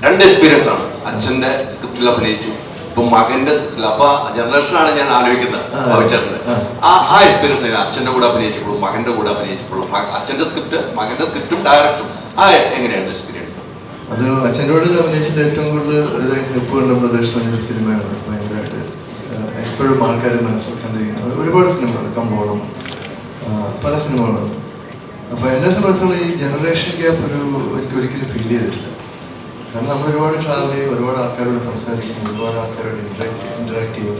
രണ്ട് എക്സ്പീരിയൻസ് ആണ്. അച്ഛൻ്റെ സ്ക്രിപ്റ്റിൽ അഭിനയിച്ചു, ഇപ്പൊ മകന്റെ സ്ക്രിപ്റ്റിൽ. അപ്പൊ ജനറേഷനാണ് ഞാൻ ആലോചിക്കുന്നത് ഭവിച്ചേട്ടന്. ആ എക്സ്പീരിയൻസ് അച്ഛൻ്റെ കൂടെ അഭിനയിച്ചപ്പോഴും മകന്റെ കൂടെ അഭിനയിച്ചപ്പോഴും അച്ഛൻ്റെ സ്ക്രിപ്റ്റ് മകന്റെ സ്ക്രിപ്റ്റും ഡയറക്റ്റും എങ്ങനെയായിരുന്നു എക്സ്പീരിയൻസ്? അത് അച്ഛൻ്റെ കൂടെ അഭിനയിച്ചിട്ട് ഏറ്റവും കൂടുതൽ ഹെൽപ്പുകളുടെ പ്രദർശനം സിനിമയാണ്. ഭയങ്കരമായിട്ട് എപ്പോഴും ആൾക്കാർ മനസ്സിലാക്കേണ്ടിരിക്കുന്നത് ഒരുപാട് സിനിമകൾ, കമ്പോളം, പല സിനിമകളുണ്ട്. അപ്പോൾ എന്നെ സംബന്ധിച്ചുള്ള ഈ ജനറേഷൻ ഗ്യാപ്പ് എനിക്ക് ഒരിക്കലും ഫീൽ ചെയ്തിട്ടില്ല. കാരണം നമ്മൾ ഒരുപാട് ട്രാവൽ ചെയ്യും, ഒരുപാട് ആൾക്കാരോട് സംസാരിക്കും, ഒരുപാട് ആൾക്കാരോട് ഇൻറ്ററാക്ട് ചെയ്യും.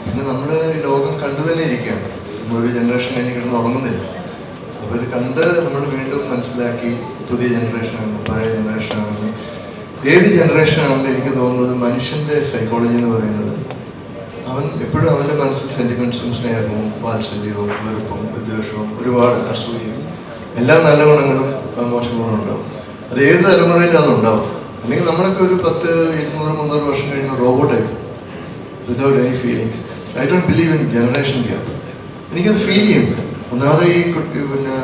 പിന്നെ നമ്മൾ ഈ ലോകം കണ്ടു തന്നെ ഇരിക്കുകയാണ്. നമ്മളൊരു ജനറേഷൻ കഴിഞ്ഞ് കിടന്ന് ഉറങ്ങുന്നില്ല. അപ്പോൾ ഇത് കണ്ട് നമ്മൾ വീണ്ടും മനസ്സിലാക്കി പുതിയ ജനറേഷനാണ്, പഴയ ജനറേഷനാണെന്ന്. ഏത് ജനറേഷനാണെന്ന് എനിക്ക് തോന്നുന്നത് മനുഷ്യൻ്റെ സൈക്കോളജി എന്ന് പറയുന്നത് അവൻ എപ്പോഴും അവൻ്റെ മനസ്സിൽ സെൻറ്റിമെൻറ്റ്സും സ്നേഹവും വാത്സല്യവും വെറുപ്പും വിദ്വേഷവും ഒരുപാട് അസൂയയും എല്ലാ നല്ല ഗുണങ്ങളും മോശ ഗുണങ്ങളും ഉണ്ടാവും. അത് ഏത് തലമുറയിലും അതുണ്ടാവും. അല്ലെങ്കിൽ നമ്മളൊക്കെ ഒരു 10, 200, 300 വർഷം കഴിയുമ്പോൾ റോബോട്ടായി without any feelings. I don't believe in generation gap. എനിക്കത് ഫീൽ ചെയ്യുന്നു. ഒന്നാമത് ഈ പിന്നെ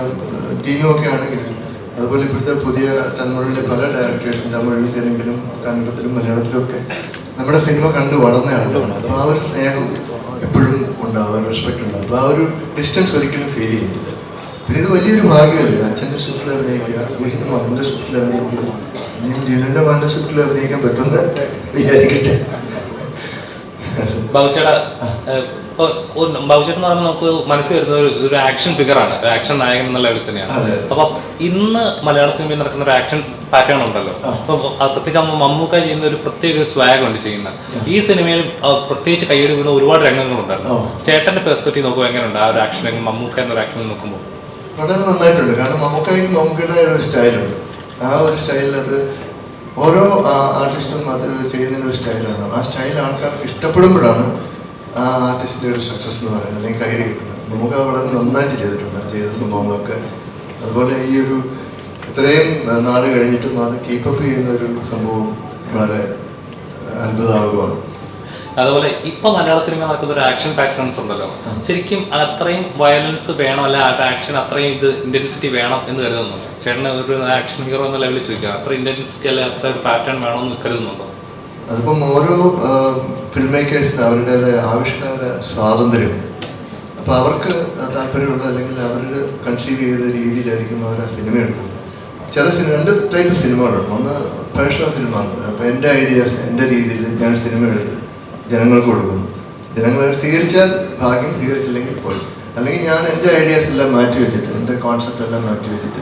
ടീമൊക്കെ ആണെങ്കിലും അതുപോലെ ഇപ്പോഴത്തെ പുതിയ തലമുറയിലെ പല ഡയറക്ടേഴ്സും തമിഴിലും തെലുങ്കിലും കന്നഡത്തിലും മലയാളത്തിലും ഒക്കെ നമ്മുടെ സിനിമ കണ്ട് വളർന്ന ആളുകളാണ്. അപ്പോൾ ആ ഒരു സ്നേഹം എപ്പോഴും ഉണ്ടാവും, റെസ്പെക്ട് ഉണ്ടാവും. അപ്പോൾ ആ ഒരു ഡിസ്റ്റൻസ് ഒരിക്കലും ഫീൽ ചെയ്യുന്നില്ല. പിന്നെ ഇത് വലിയൊരു ഭാഗ്യമല്ലേ, അച്ഛൻ്റെ സ്ക്രിപ്റ്റിൽ അഭിനയിക്കുക, വീട്ടിൽ മകൻ്റെ സ്ക്രിപ്റ്റിൽ അഭിനയിക്കുക, ഇനിയും ജീവൻ്റെ മകൻ്റെ സ്ക്രിപ്റ്റിൽ അഭിനയിക്കാൻ പറ്റുമെന്ന് വിചാരിക്കട്ടെ. ബാബുചേട്ടൻ എന്ന് പറയുമ്പോൾ നമുക്ക് മനസ്സിൽ വരുന്ന ഒരു ആക്ഷൻ ഫിഗറാണ്, ഒരു ആക്ഷൻ നായകൻ എന്നുള്ള ലെവലിൽ തന്നെയാണ്. അപ്പൊ ഇന്ന് മലയാള സിനിമയിൽ നടക്കുന്ന ഒരു ആക്ഷൻ പാറ്റേൺ ഉണ്ടല്ലോ. അപ്പൊ പ്രത്യേകിച്ച് മമ്മൂക്ക ചെയ്യുന്ന ഒരു പ്രത്യേക സ്വാഗ് ഉണ്ട് ചെയ്യുന്ന ഈ സിനിമയിൽ പ്രത്യേകിച്ച് കയ്യടി വീണ ഒരുപാട് രംഗങ്ങളുണ്ടല്ലോ. ചേട്ടന്റെ പെർസ്പെക്റ്റീവ് നോക്കുമ്പോൾ എങ്ങനെയുണ്ട് ആ ഒരു ആക്ഷൻ രംഗം, മമ്മൂക്ക എന്നൊരു ആക്ഷൻ നോക്കുമ്പോൾ? വളരെ നന്നായിട്ടുണ്ട്. കാരണം മമ്മൂക്കയുടെ ഒരു സ്റ്റൈലുണ്ട്. ആ ഒരു സ്റ്റൈലിൽ അത് ഓരോ ആർട്ടിസ്റ്റും അത് ചെയ്യുന്നതിനൊരു സ്റ്റൈലാണ്. ആ സ്റ്റൈൽ ആൾക്കാർക്ക് ഇഷ്ടപ്പെടുമ്പോഴാണ് ആ ആർട്ടിസ്റ്റിൻ്റെ ഒരു സക്സസ് എന്ന് പറയുന്നത്, അല്ലെങ്കിൽ കയ്യിൽ കിട്ടുന്നത്. നമുക്ക് വളരെ നന്നായിട്ട് ചെയ്തിട്ടുണ്ട് ചെയ്ത സംഭവങ്ങളൊക്കെ. അതുപോലെ ഈ ഒരു ഇത്രയും നാൾ കഴിഞ്ഞിട്ടും അത് കീപ്പപ്പ് ചെയ്യുന്ന ഒരു സംഭവം വളരെ അത്ഭുതമാകുകയാണ്. അതുപോലെ ഇപ്പൊ മലയാള സിനിമ നടക്കുന്ന ഒരു ആക്ഷൻ പാറ്റേൺസ് ഉണ്ടല്ലോ, ശരിക്കും അത്രയും വയലൻസ് വേണം, അല്ല ആ ആക്ഷൻ അത്രയും ഇന്റൻസിറ്റി വേണം എന്ന് കരുതുന്നുണ്ടോ? ചേട്ടന് ഒരു ആക്ഷൻ ഹീറോ എന്ന ലെവലിൽ ചോദിക്കുക, അത്ര ഇന്റൻസിറ്റി അല്ലെ അത്ര ഒരു പാറ്റേൺ വേണമെന്ന് കരുതുന്നുണ്ടോ? അതിപ്പം ഓരോ ഫിൽം മേക്കേഴ്സിന് അവരുടേതായ ആവിഷ്കാര സ്വാതന്ത്ര്യം. അപ്പോൾ അവർക്ക് താല്പര്യമുള്ള അല്ലെങ്കിൽ അവർ കൺസീവ് ചെയ്ത രീതിയിലായിരിക്കും അവർ ആ സിനിമ എടുക്കുന്നത്. ചില രണ്ട് ടൈപ്പ് സിനിമകളുണ്ട്. ഒന്ന് പ്രൊഫഷണൽ സിനിമ എന്ന് പറയുന്നത്. അപ്പോൾ എൻ്റെ ഐഡിയാസ് എൻ്റെ രീതിയിൽ ഞാൻ സിനിമ എടുത്ത് ജനങ്ങൾക്ക് കൊടുക്കുന്നു. ജനങ്ങൾ സ്വീകരിച്ചാൽ ഭാഗ്യം, സ്വീകരിച്ചില്ലെങ്കിൽ പോയി. അല്ലെങ്കിൽ ഞാൻ എൻ്റെ ഐഡിയാസ് എല്ലാം മാറ്റി വെച്ചിട്ട്, എൻ്റെ കോൺസെപ്റ്റ് എല്ലാം മാറ്റി വെച്ചിട്ട്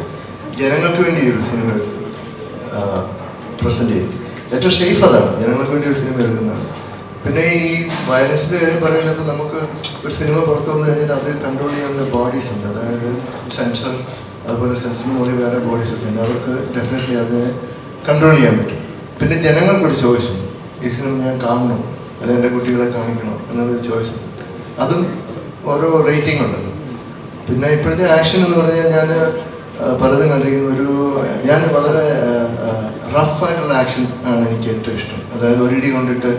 ജനങ്ങൾക്ക് വേണ്ടി ഒരു സിനിമ പ്രസൻറ്റ് ചെയ്യും. ഏറ്റവും സേഫ് അതാണ്, ജനങ്ങൾക്ക് വേണ്ടി ഒരു സിനിമ എടുക്കുന്നതാണ്. പിന്നെ ഈ വയലൻസിൻ്റെ കാര്യം പറയുന്നത്, നമുക്ക് ഒരു സിനിമ പുറത്തു വന്നു കഴിഞ്ഞാൽ അത് കൺട്രോൾ ചെയ്യാവുന്ന ബോഡീസ് ഉണ്ട്. അതായത് സെൻസർ, അതുപോലെ സെൻസറിന് മുകളിൽ വേറെ ബോഡീസ് ഒക്കെ ഉണ്ട്. അവർക്ക് ഡെഫിനറ്റ്ലി അതിനെ കൺട്രോൾ ചെയ്യാൻ പറ്റും. പിന്നെ ജനങ്ങൾക്കൊരു ചോയ്സ് ഉണ്ട്, ഈ സിനിമ ഞാൻ കാണണോ അല്ലെങ്കിൽ എൻ്റെ കുട്ടികളെ കാണിക്കണോ എന്നുള്ളൊരു ചോയ്സ് ഉണ്ട്. അതും ഓരോ റേറ്റിംഗ് ഉണ്ട്. പിന്നെ ഇപ്പോഴത്തെ ആക്ഷൻ എന്ന് പറഞ്ഞാൽ ഞാൻ പലതും കണ്ടിരിക്കുന്ന ഞാൻ വളരെ റഫായിട്ടുള്ള ആക്ഷൻ ആണ് എനിക്ക് ഏറ്റവും ഇഷ്ടം. അതായത് ഒരിടി കൊണ്ടിട്ട്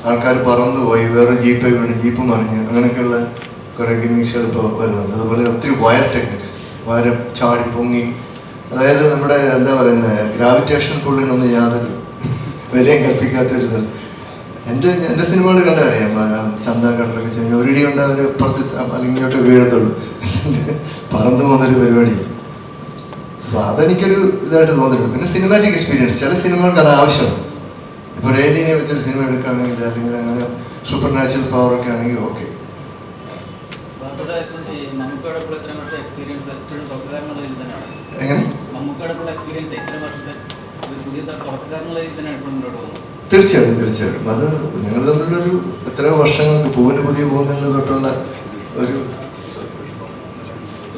ആൾക്കാർ പറന്നു പോയി, വേറെ ജീപ്പ് വീണ് ജീപ്പ് മറിഞ്ഞ്, അങ്ങനെയൊക്കെയുള്ള കുറേ ഗിമിക്സുകൾ ഇപ്പോൾ വരുന്നുണ്ട്. അതുപോലെ ഒത്തിരി വയർ ടെക്നിക്സ്, വയർ ചാടി പൊങ്ങി, അതായത് നമ്മുടെ എന്താ പറയുന്നത് ഗ്രാവിറ്റേഷൻ പുള്ളിനൊന്നും യാതൊരു വിലയും കൽപ്പിക്കാത്തൊരു എൻ്റെ സിനിമകൾ കണ്ടറിയാം. ചന്ദാക്കടലൊക്കെ ചെയ്യുന്ന ഒരിടി കൊണ്ട് അവർ പുറത്ത് അല്ലെങ്കിൽ ഇങ്ങോട്ട് വീഴത്തുള്ളൂ, പറന്നു പോകുന്നൊരു പരിപാടി. അപ്പോൾ അതെനിക്കൊരു ഇതായിട്ട് തോന്നിയിട്ടുണ്ട്. പിന്നെ സിനിമാറ്റിക് എക്സ്പീരിയൻസ്, ചില സിനിമകൾക്ക് അത് ആവശ്യമാണ്. ഇപ്പോൾ റേലിനെ വെച്ചൊരു സിനിമ എടുക്കുകയാണെങ്കിൽ അല്ലെങ്കിൽ അങ്ങനെ സൂപ്പർ നാച്ചുറൽ പവറൊക്കെ ആണെങ്കിൽ ഓക്കെ. എങ്ങനെ തീർച്ചയായിട്ടും അത് ഞങ്ങൾ തമ്മിലൊരു എത്രയോ വർഷങ്ങൾക്ക് പൂവിന് പുതിയ പോകുന്നതിന് തൊട്ടുള്ള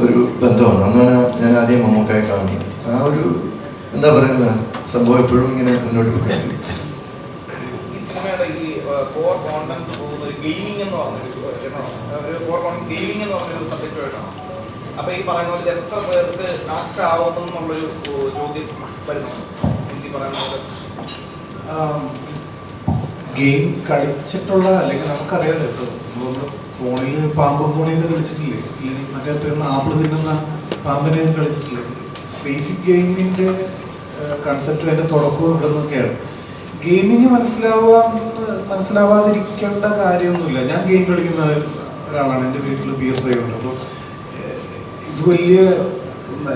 ഒരു ബന്ധമാണ്. അന്നാണ് ഞാൻ ആദ്യം മമ്മൂക്കായെ കാണുന്നത്. ആ ഒരു എന്താ പറയുന്ന സംഭവം എപ്പോഴും ഇങ്ങനെ മുന്നോട്ട് പോയിട്ടുണ്ട്. ഈ സിനിമയുടെ ഈ കോർ കോണ്ടന്റ് പോകുന്ന ഒരു ഗെയിമിംഗ് എന്ന് പറഞ്ഞൊരു സബ്ജക്റ്റുമായിട്ടാണ്. അപ്പൊ ഈ പറയുന്ന പോലെ എത്ര പേർക്ക് കണക്ട് ആവുമെന്നുള്ളൊരു ചോദ്യം വരുന്നുണ്ട്. ഗെയിം കളിച്ചിട്ടുള്ള, അല്ലെങ്കിൽ നമുക്കറിയാലോ, ഇപ്പോൾ ഫോണിൽ പാമ്പും കോണിയൊക്കെ കളിച്ചിട്ടില്ലേ, അല്ലെങ്കിൽ മറ്റേ പേരുന്ന ആപ്പിൾ തിന്നുന്ന പാമ്പിനെ കളിച്ചിട്ടില്ലേ. ബേസിക് ഗെയിമിൻ്റെ കൺസെപ്റ്റും അതിൻ്റെ തുടക്കവും ഇവിടെ നിന്നൊക്കെയാണ്. ഗെയിമിങ് മനസ്സിലാവാതിരിക്കേണ്ട കാര്യമൊന്നുമില്ല. ഞാൻ ഗെയിം കളിക്കുന്ന ഒരാളാണ്, എൻ്റെ വീട്ടിൽ PS5 ഉണ്ട്. അപ്പോൾ ഇത് വലിയ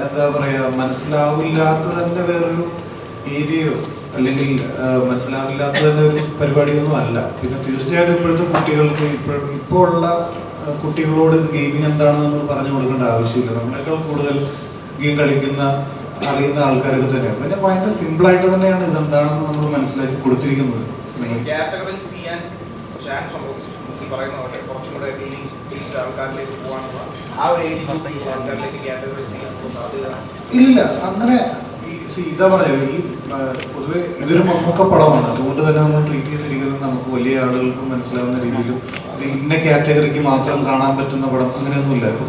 എന്താ പറയുക, മനസ്സിലാവില്ലാത്തതിൻ്റെ വേറൊരു ഏരിയയോ അല്ലെങ്കിൽ മനസ്സിലാവില്ലാത്തതിൻ്റെ ഒരു പരിപാടിയൊന്നും അല്ല. പിന്നെ തീർച്ചയായിട്ടും ഇപ്പോഴത്തെ കുട്ടികൾക്ക് ഇപ്പോൾ ഉള്ള കുട്ടികളോട് ഇത് ഗെയിമിങ് എന്താണെന്ന് നമ്മൾ പറഞ്ഞു കൊടുക്കേണ്ട ആവശ്യമില്ല. നമ്മളെക്കാൾ കൂടുതൽ ഗെയിം കളിക്കുന്ന അറിയുന്ന ആൾക്കാരൊക്കെ തന്നെയാണ്. പിന്നെ ഭയങ്കര സിമ്പിളായിട്ട് തന്നെയാണ് ഇതെന്താണെന്ന് നമ്മൾ മനസ്സിലാക്കി കൊടുത്തിരിക്കുന്നത്. കാറ്റഗറൈസ് ചെയ്യാൻ ചാൻസ് ഉണ്ടോ? ഈ പറയുന്ന പോലെ കുറച്ചും കൂടെ ടീസ്റ്റ് ആൾക്കാരിലേക്ക് പോകാനുള്ള ആ ഒരു ഏരിയ ആൾക്കാരിലേക്ക് കാറ്റഗറൈസ് ചെയ്യാൻ സാധ്യത ഇല്ല. അങ്ങനെ ഇതാ പറയുക, ഈ പൊതുവെ ഇതൊരു മമ്മൂക്ക പടമാണ്. അതുകൊണ്ട് തന്നെ നമ്മൾ ട്രീറ്റ് ചെയ്തിരിക്കുന്നത് നമുക്ക് വലിയ ആളുകൾക്ക് മനസ്സിലാവുന്ന രീതിയിലും ഇത് ഇന്ന കാറ്റഗറിക്ക് മാത്രം കാണാൻ പറ്റുന്ന പടം അങ്ങനെയൊന്നുമില്ല. ഇപ്പോൾ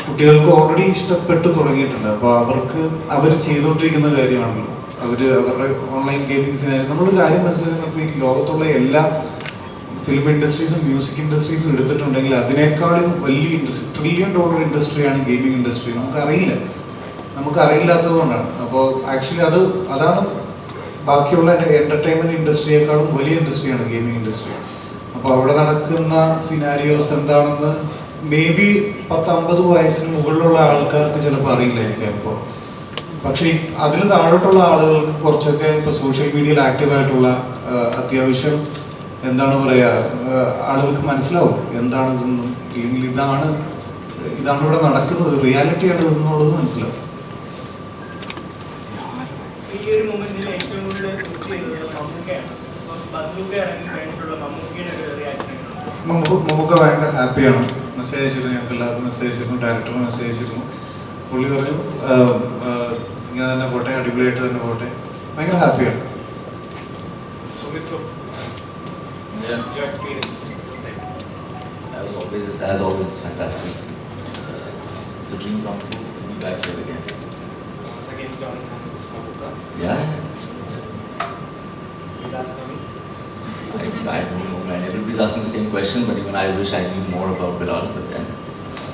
കുട്ടികൾക്ക് ഓൾറെഡി ഇഷ്ടപ്പെട്ടു തുടങ്ങിയിട്ടുണ്ട്. അപ്പോൾ അവർ ചെയ്തുകൊണ്ടിരിക്കുന്ന കാര്യമാണല്ലോ. അവരുടെ ഓൺലൈൻ ഗെയിമിങ്സിനായി നമ്മളൊരു കാര്യം മനസ്സിലാക്കുന്നപ്പോൾ ഈ ലോകത്തുള്ള എല്ലാ ഫിലിം ഇൻഡസ്ട്രീസും മ്യൂസിക് ഇൻഡസ്ട്രീസും എടുത്തിട്ടുണ്ടെങ്കിൽ അതിനേക്കാളും വലിയ ഇൻഡസ്ട്രി, $1 ട്രില്യൺ ഇൻഡസ്ട്രിയാണ് ഗെയിമിംഗ് ഇൻഡസ്ട്രി. നമുക്കറിയില്ലാത്തത് കൊണ്ടാണ്. അപ്പോൾ ആക്ച്വലി അതാണ് ബാക്കിയുള്ള എൻ്റർടൈൻമെൻറ്റ് ഇൻഡസ്ട്രിയേക്കാളും വലിയ ഇൻഡസ്ട്രിയാണ് ഗെയിമിംഗ് ഇൻഡസ്ട്രി. അപ്പോൾ അവിടെ നടക്കുന്ന സിനാരിയോസ് എന്താണെന്ന് മേ ബി 10-50 വയസ്സിന് മുകളിലുള്ള ആൾക്കാർക്ക് ചിലപ്പോൾ അറിയില്ലായിരിക്കാം. ഇപ്പോൾ പക്ഷേ അതിൽ താഴോട്ടുള്ള ആളുകൾക്ക് കുറച്ചൊക്കെ ഇപ്പോൾ സോഷ്യൽ മീഡിയയിൽ ആക്റ്റീവായിട്ടുള്ള അത്യാവശ്യം എന്താണ് പറയുക, ആളുകൾക്ക് മനസ്സിലാവും എന്താണ് ഇതൊന്നും, അല്ലെങ്കിൽ ഇതാണ് ഇവിടെ നടക്കുന്നത്, റിയാലിറ്റിയാണ് എന്നുള്ളത് മനസ്സിലാവും. ഈ ഒരു മൊമെന്റിൽ ഏറ്റവും കൂടുതൽ മിസ് ചെയ്യുന്നത് മമ്മൂക്കയാണ്. ബസൂക്കയാണെങ്കിൽ കഴിഞ്ഞിട്ടുള്ള മമ്മൂക്കയുടെ ഒരു റിയാക്ഷൻ മമ്മൂക്ക ഭയങ്കര ഹാപ്പിയാണ്. മെസ്സേജ് അയച്ചിരുന്നു, ഞങ്ങൾക്ക് എല്ലാവർക്കും മെസ്സേജ് അയച്ചിരുന്നു, ഡയറക്ടറിന് മെസ്സേജ് അയച്ചിരുന്നു. പുള്ളി പറഞ്ഞു ഇങ്ങനെ തന്നെ പോട്ടെ, അടിപൊളിയായിട്ട് തന്നെ പോട്ടെ, ഭയങ്കര ഹാപ്പിയാണ്. your experience this time? As always, fantastic. It's a dream come true to be back here again. Once again, joining hands, Mallika. Yeah. Without coming. I don't know, man. Everybody's asking the same question, but even I wish I knew more about Bilal. But then,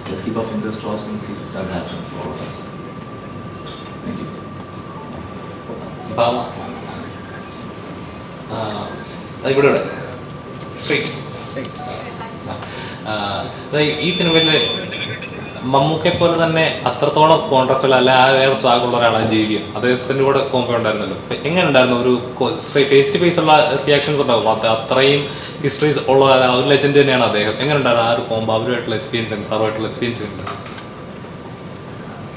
let's keep our fingers crossed and see if it does happen for all of us. Thank you. ഇവിടെ straight ഈ സിനിമയിൽ മമ്മൂക്കെ പോലെ തന്നെ അത്രത്തോളം contrast അല്ല ആ വേറെ സ്വാഗുള്ള ഒരാളാണ് ജീവിയും. അദ്ദേഹത്തിൻ്റെ കൂടെ കോമ്പോ ഉണ്ടായിരുന്നല്ലോ. എങ്ങനെ ഉണ്ടായിരുന്നു? ഒരു ഫേസ് ടു ഫേസ് ഉള്ള റിയാക്ഷൻസ് ഉണ്ടാവും. അത്രയും ഹിസ്റ്ററീസ് ഉള്ള ഒരു ലെജൻഡ് തന്നെയാണ് അദ്ദേഹം. എങ്ങനെ ഉണ്ടായിരുന്നു ആ ഒരു കോമ്പോ, അവരുമായിട്ടുള്ള എക്സ്പീരിയൻസ്, സാറുമായിട്ടുള്ള എക്സ്പീരിയൻസ് ഉണ്ട്?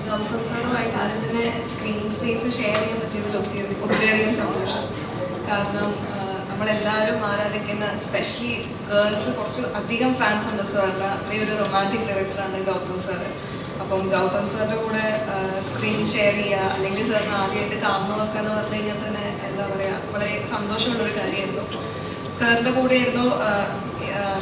ഗൗതം സാറുമായിട്ട് അതിൻ്റെ സ്ക്രീൻ സ്പേസ് ഷെയർ ചെയ്യാൻ പറ്റിയതിൽ ഒത്തിരിയധികം സന്തോഷം. കാരണം നമ്മളെല്ലാവരും ആരാധിക്കുന്ന സ്പെഷ്യലി ഗേൾസ് കുറച്ച് അധികം ഫാൻസ് ഉണ്ട് സാറിന്. അത്രയും ഒരു റൊമാൻറ്റിക് ഡയറക്ടറാണ് ഗൗതം സാറ്. അപ്പം ഗൗതം സാറിൻ്റെ കൂടെ സ്ക്രീൻ ഷെയർ ചെയ്യുക അല്ലെങ്കിൽ സാറിന് ആദ്യമായിട്ട് കാണുന്നതൊക്കെ എന്ന് പറഞ്ഞു കഴിഞ്ഞാൽ തന്നെ എന്താ പറയുക, വളരെ സന്തോഷമുള്ളൊരു കാര്യമായിരുന്നു. സാറിൻ്റെ കൂടെയായിരുന്നു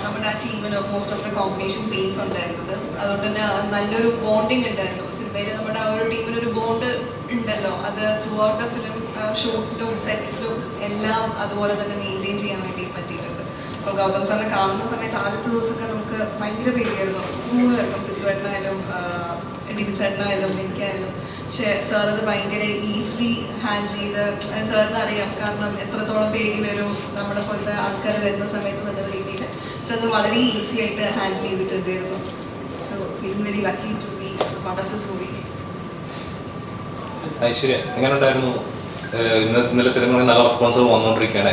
നമ്മുടെ ആ ടീമിന് most of the combination scenes ഉണ്ടായിരുന്നത്. അതുകൊണ്ട് തന്നെ നല്ലൊരു ബോണ്ടിങ് ഉണ്ടായിരുന്നു സിനിമയിൽ. നമ്മുടെ ആ ഒരു ടീമിനൊരു ബോണ്ട് ഉണ്ടല്ലോ, അത് ത്രൂ ഔട്ട് ദ ഫിലിം ഷൂട്ടിലും സെറ്റ്സിലും എല്ലാം അതുപോലെ തന്നെ മെയിൻറ്റെയിൻ ചെയ്യാൻ വേണ്ടി പറ്റിയിട്ടുണ്ട്. അപ്പോൾ ഗൗതം സാറിനെ കാണുന്ന സമയത്ത് ആദ്യത്തെ ദിവസമൊക്കെ നമുക്ക് ഭയങ്കര പേടിയായിരുന്നു. സ്കൂളിലായിരുന്നു, സിറ്റുവേട്ടനായാലും ഡിബിച്ചേട്ടനായാലും എനിക്കായാലും. പക്ഷേ സാർ അത് ഭയങ്കര ഈസിലി ഹാൻഡിൽ ചെയ്ത്, സാറിന് അറിയാം കാരണം എത്രത്തോളം പേടി വരും നമ്മളെ പോലത്തെ ആൾക്കാർ വരുന്ന സമയത്ത് നല്ല രീതിയിൽ. പക്ഷെ അത് വളരെ ഈസി ആയിട്ട് ഹാൻഡിൽ ചെയ്തിട്ടുണ്ടായിരുന്നു. So feel very lucky to be part of this movie. Aishwarya, എങ്ങനെ ഉണ്ടായിരുന്നു? ഇന്നലെ സിനിമകളിൽ നല്ല റെസ്പോൺസുകൾ വന്നുകൊണ്ടിരിക്കുകയാണ്.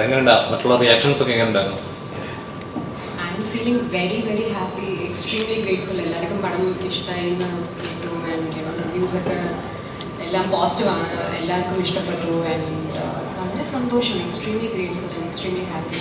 എങ്ങനെയുണ്ടാ മറ്റുള്ള റിയാക്ഷൻസ് ഒക്കെ എങ്ങനെ ഉണ്ടായിരുന്നു? I M feeling very very happy, extremely grateful. എല്ലാവർക്കും പടം ഇഷ്ടമായിരുന്നു കേട്ടു. ആൻഡ് റിവ്യൂസൊക്കെ എല്ലാം പോസിറ്റീവാണ്, എല്ലാവർക്കും ഇഷ്ടപ്പെട്ടു. ആൻഡ് വളരെ സന്തോഷം, extremely grateful and extremely happy.